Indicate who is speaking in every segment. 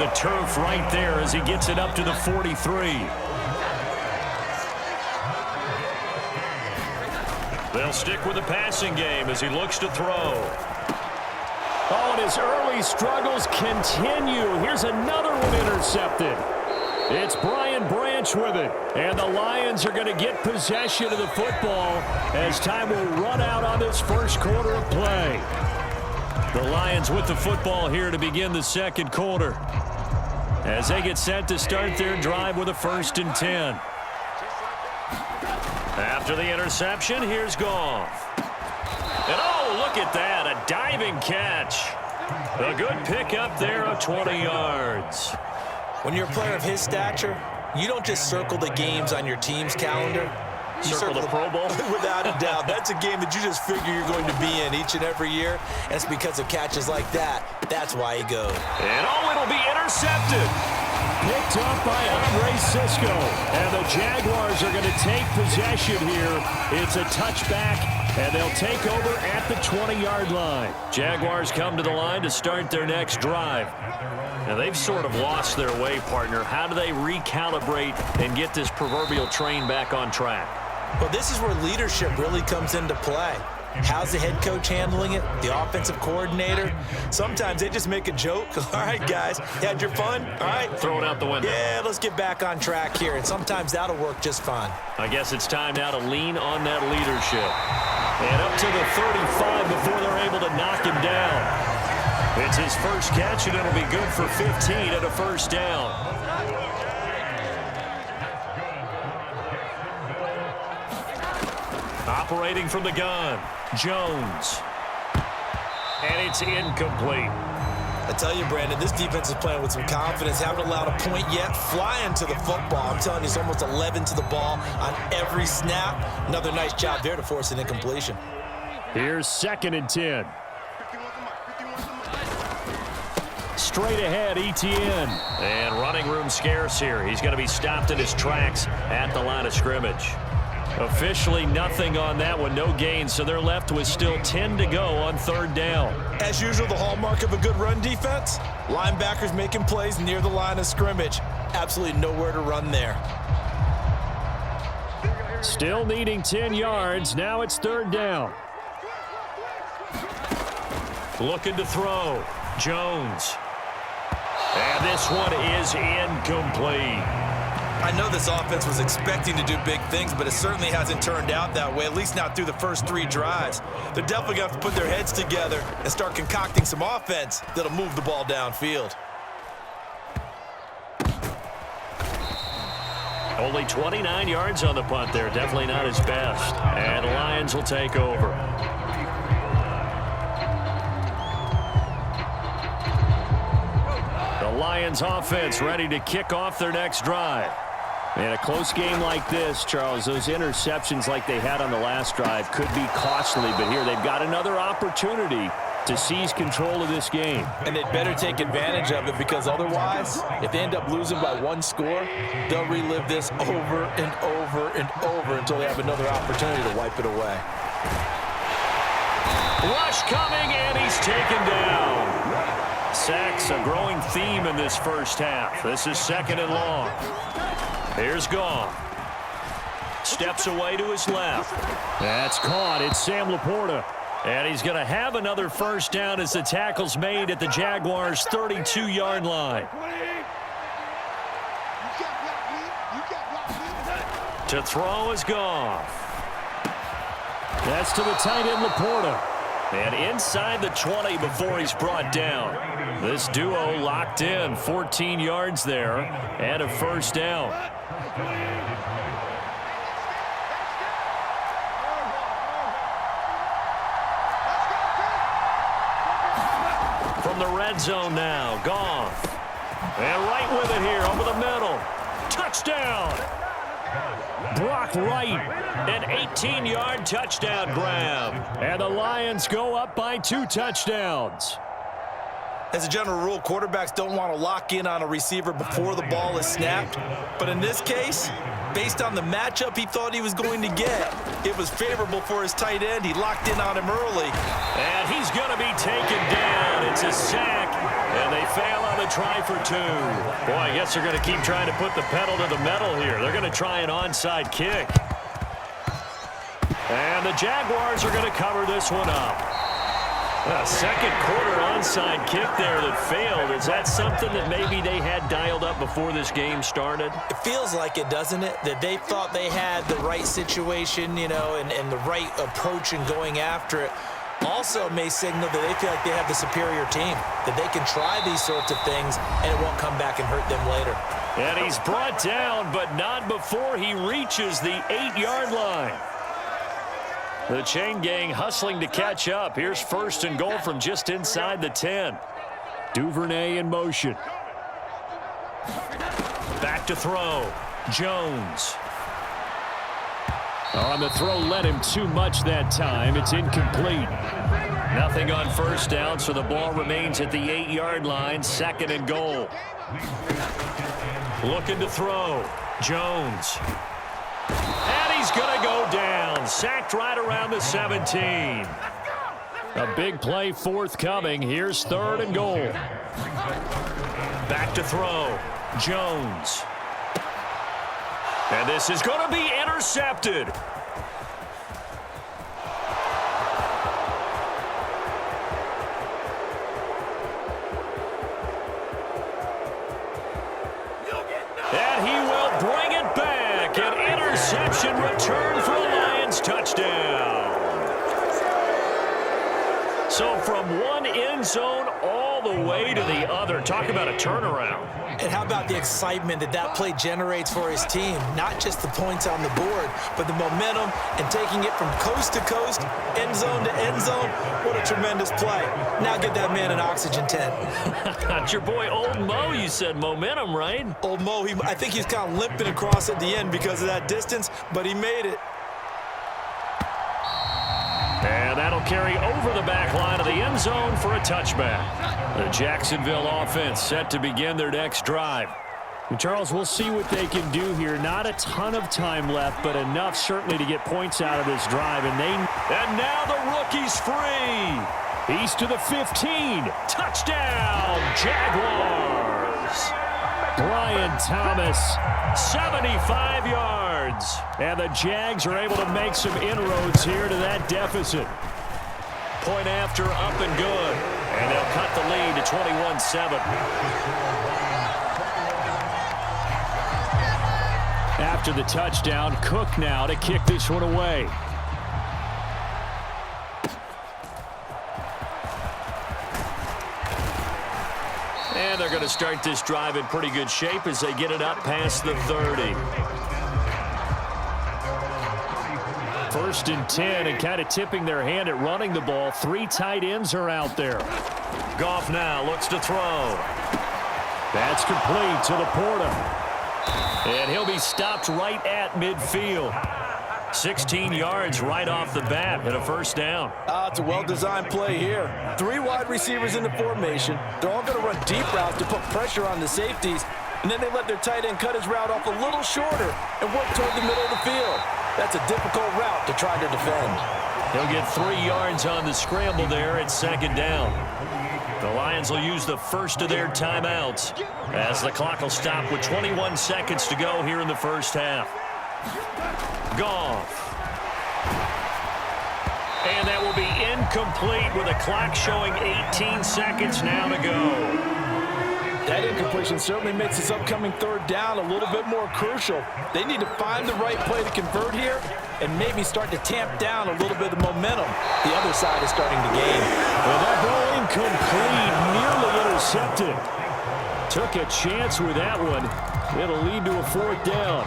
Speaker 1: The turf right there as he gets it up to the 43. They'll stick with the passing game as he looks to throw. Oh, and his early struggles continue. Here's another one intercepted. It's Brian Branch with it. And the Lions are going to get possession of the football as time will run out on this first quarter of play. The Lions with the football here to begin the second quarter as they get set to start their drive with a 1st and 10. After the interception, here's Goff. And oh, look at that, a diving catch. A good pickup there of 20 yards.
Speaker 2: When you're a player of his stature, you don't just circle the games on your team's calendar. You
Speaker 1: circle the Pro Bowl?
Speaker 2: Without a doubt. That's a game that you just figure you're going to be in each and every year. And it's because of catches like that. That's why he goes.
Speaker 1: And oh, it'll be intercepted. Picked up by Andre Cisco. And the Jaguars are going to take possession here. It's a touchback, and they'll take over at the 20-yard line. Jaguars come to the line to start their next drive. Now, they've sort of lost their way, partner. How do they recalibrate and get this proverbial train back on track?
Speaker 2: Well, this is where leadership really comes into play. How's the head coach handling it? The offensive coordinator? Sometimes they just make a joke. All right, guys, you had your fun? All right.
Speaker 1: Throw it out the window.
Speaker 2: Yeah, let's get back on track here. And sometimes that'll work just fine.
Speaker 1: I guess it's time now to lean on that leadership. And up to the 35 before they're able to knock him down. It's his first catch, and it'll be good for 15 at a 1st down. Operating from the gun, Jones. And it's incomplete.
Speaker 2: I tell you, Brandon, this defense is playing with some confidence. Haven't allowed a point yet. Flying to the football. I'm telling you, it's almost 11 to the ball on every snap. Another nice job there to force an incompletion.
Speaker 1: Here's 2nd and 10. Straight ahead, Etienne. And running room scarce here. He's going to be stopped in his tracks at the line of scrimmage. Officially nothing on that one, no gain, so they're left with still 10 to go on 3rd down.
Speaker 2: As usual, the hallmark of a good run defense, linebackers making plays near the line of scrimmage. Absolutely nowhere to run there.
Speaker 1: Still needing 10 yards, now it's 3rd down. Looking to throw, Jones. And this one is incomplete.
Speaker 2: I know this offense was expecting to do big things, but it certainly hasn't turned out that way, at least not through the first 3 drives. They're definitely going to have to put their heads together and start concocting some offense that'll move the ball downfield.
Speaker 1: Only 29 yards on the punt there. Definitely not his best. And the Lions will take over. The Lions offense ready to kick off their next drive. In a close game like this, Charles, those interceptions like they had on the last drive could be costly. But here they've got another opportunity to seize control of this game.
Speaker 2: And they'd better take advantage of it, because otherwise, if they end up losing by 1 score, they'll relive this over and over and over until they have another opportunity to wipe it away.
Speaker 1: Rush coming, and he's taken down. Sacks, a growing theme in this first half. This is 2nd and long. Here's Goff. Steps away to his left. That's caught. It's Sam Laporta. And he's going to have another 1st down as the tackle's made at the Jaguars' 32-yard line. To throw is Goff. That's to the tight end, Laporta. And inside the 20 before he's brought down. This duo locked in, 14 yards there, and a 1st down. From the red zone now, Goff. And right with it here, over the middle. Touchdown! Brock Wright, an 18-yard touchdown grab. And the Lions go up by 2 touchdowns.
Speaker 2: As a general rule, quarterbacks don't want to lock in on a receiver before the ball is snapped. But in this case, based on the matchup he thought he was going to get, it was favorable for his tight end. He locked in on him early.
Speaker 1: And he's going to be taken down. It's a sack. And they fail on the try for two. Boy, I guess they're going to keep trying to put the pedal to the metal here. They're going to try an onside kick. And the Jaguars are going to cover this one up. A second quarter onside kick there that failed. Is that something that maybe they had dialed up before this game started?
Speaker 2: It feels like it, doesn't it? That they thought they had the right situation, you know, and the right approach in going after it. Also may signal that they feel like they have the superior team, that they can try these sorts of things and it won't come back and hurt them later.
Speaker 1: And he's brought down, but not before he reaches the 8-yard line. The chain gang hustling to catch up. Here's first and goal from just inside the 10. Duvernay in motion. Back to throw. Jones. On the throw, led him too much that time. It's incomplete. Nothing on first down, so the ball remains at the 8-yard line. Second and goal. Looking to throw. Jones. And he's going to go down. Sacked right around the 17. A big play forthcoming. Here's third and goal. Back to throw. Jones. And this is going to be intercepted. And he will bring it back. An interception return for a Lions touchdown. So from one end zone all the way to the other. Talk about a turnaround.
Speaker 2: And how about the excitement that that play generates for his team? Not just the points on the board, but the momentum and taking it from coast to coast, end zone to end zone. What a tremendous play. Now get that man an oxygen tent.
Speaker 1: Not your boy Old Mo, you said momentum, right?
Speaker 2: Old Mo, I think he's kind of limping across at the end because of that distance, but he made it.
Speaker 1: And that'll carry over the back line of the end zone for a touchback. The Jacksonville offense set to begin their next drive. Charles, we'll see what they can do here. Not a ton of time left, but enough certainly to get points out of this drive. And now the rookie's free. He's to the 15. Touchdown, Jaguars. Brian Thomas, 75 yards. And the Jags are able to make some inroads here to that deficit. Point after, up and good. And they'll cut the lead to 21-7. After the touchdown, Cook now to kick this one away. And they're going to start this drive in pretty good shape as they get it up past the 30. First and 10, and kind of tipping their hand at running the ball. 3 tight ends are out there. Goff now looks to throw. That's complete to Laporta. And he'll be stopped right at midfield. 16 yards right off the bat and a first down.
Speaker 3: It's a well-designed play here. 3 wide receivers in the formation. They're all going to run deep routes to put pressure on the safeties, and then they let their tight end cut his route off a little shorter and work toward the middle of the field. That's a difficult route to try to defend.
Speaker 1: He'll get 3 yards on the scramble there at second down. The Lions will use the first of their timeouts as the clock will stop with 21 seconds to go here in the first half. Goff. And that will be incomplete with a clock showing 18 seconds now to go.
Speaker 3: That incompletion certainly makes this upcoming third down a little bit more crucial. They need to find the right play to convert here and maybe start to tamp down a little bit of momentum the other side is starting to gain.
Speaker 1: Well, that ball incomplete, nearly intercepted. Took a chance with that one. It'll lead to a fourth down.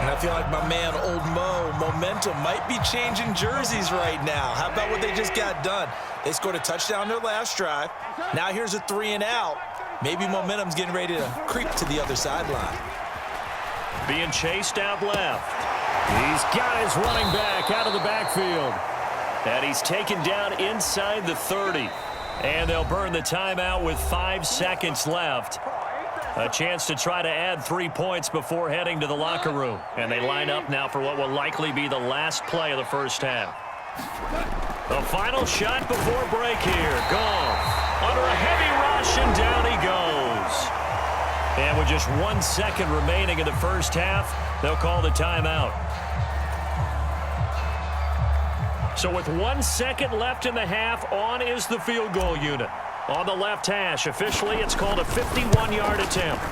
Speaker 2: And I feel like my man, Old Mo, momentum might be changing jerseys right now. How about what they just got done? They scored a touchdown their last drive. Now here's a 3 and out. Maybe momentum's getting ready to creep to the other sideline.
Speaker 1: Being chased out left. He's got his running back out of the backfield. And he's taken down inside the 30. And they'll burn the timeout with 5 seconds left. A chance to try to add 3 points before heading to the locker room. And they line up now for what will likely be the last play of the first half. The final shot before break here. Goff under a heavy rush rushing down he goes. And with just 1 second remaining in the first half, they'll call the timeout. So with 1 second left in the half, on is the field goal unit. On the left hash, officially it's called a 51-yard attempt.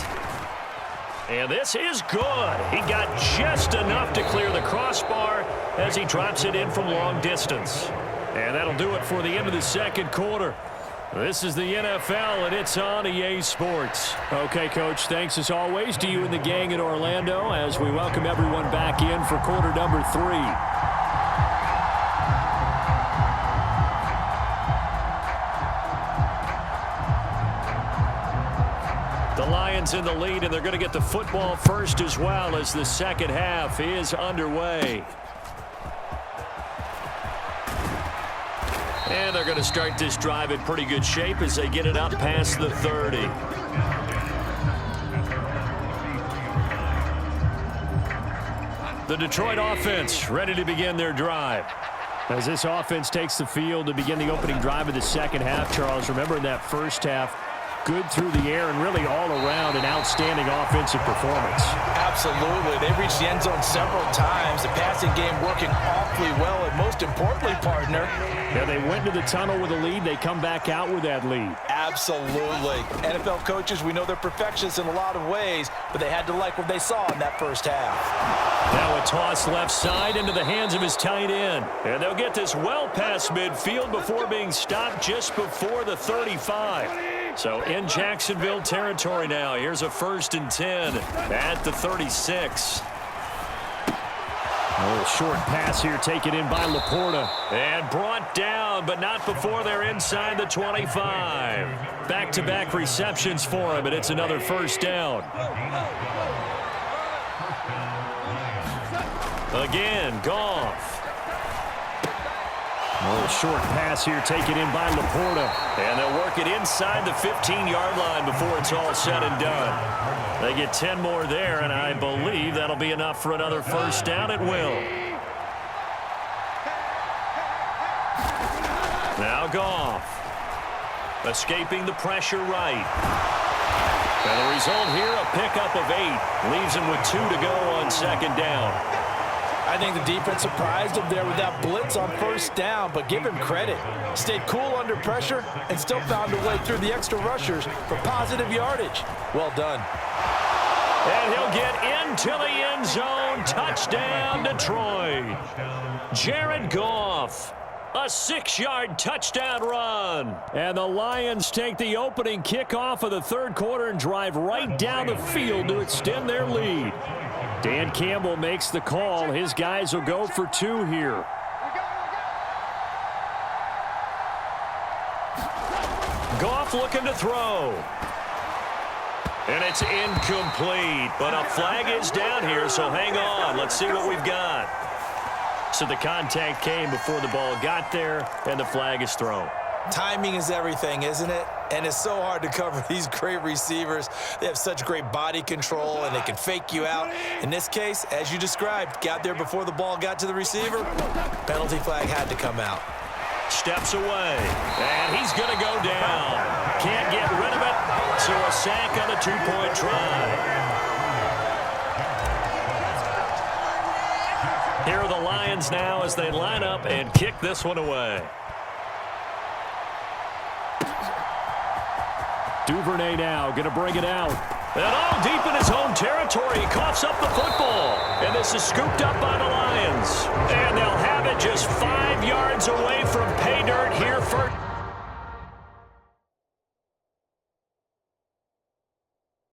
Speaker 1: And this is good. He got just enough to clear the crossbar as he drops it in from long distance. And that'll do it for the end of the second quarter. This is the NFL, and it's on EA Sports. Okay, Coach, thanks as always to you and the gang in Orlando as we welcome everyone back in for quarter number 3. The Lions in the lead, and they're going to get the football first as well as the second half is underway. And they're going to start this drive in pretty good shape as they get it up past the 30. The Detroit offense ready to begin their drive. As this offense takes the field to begin the opening drive of the second half, Charles, remember in that first half, good through the air and really all around an outstanding offensive performance.
Speaker 3: Absolutely. They reached the end zone several times. The passing game working awfully well, and most importantly, partner,
Speaker 1: yeah, they went to the tunnel with a lead. They come back out with that lead.
Speaker 3: Absolutely. NFL coaches, we know they're perfectionists in a lot of ways, but they had to like what they saw in that first half.
Speaker 1: Now a toss left side into the hands of his tight end. And they'll get this well past midfield before being stopped just before the 35. So in Jacksonville territory now. Here's a 1st and 10 at the 36. A little short pass here taken in by Laporta. And brought down, but not before they're inside the 25. Back-to-back receptions for him, and it's another first down. Again, Goff. A little short pass here taken in by Laporta. And they'll work it inside the 15-yard line before it's all said and done. They get 10 more there, and I believe that'll be enough for another first down. It will. Now Goff. Escaping the pressure right. And the result here, a pickup of 8. Leaves him with 2 to go on second down.
Speaker 3: I think the defense surprised him there with that blitz on first down, but give him credit. Stayed cool under pressure and still found a way through the extra rushers for positive yardage. Well done.
Speaker 1: And he'll get into the end zone. Touchdown, Detroit. Jared Goff. A 6-yard touchdown run. And the Lions take the opening kickoff of the third quarter and drive right down the field to extend their lead. Dan Campbell makes the call. His guys will go for 2 here. Goff looking to throw. And it's incomplete. But a flag is down here, so hang on. Let's see what we've got. So the contact came before the ball got there, and the flag is thrown.
Speaker 2: Timing is everything, isn't it? And it's so hard to cover these great receivers. They have such great body control, and they can fake you out. In this case, as you described, got there before the ball got to the receiver. Penalty flag had to come out.
Speaker 1: Steps away, and he's going to go down. Can't get rid of it, so a sack on a 2-point try. Here are the Lions now as they line up and kick this one away. Duvernay now going to bring it out. And all deep in his own territory, he coughs up the football. And this is scooped up by the Lions. And they'll have it just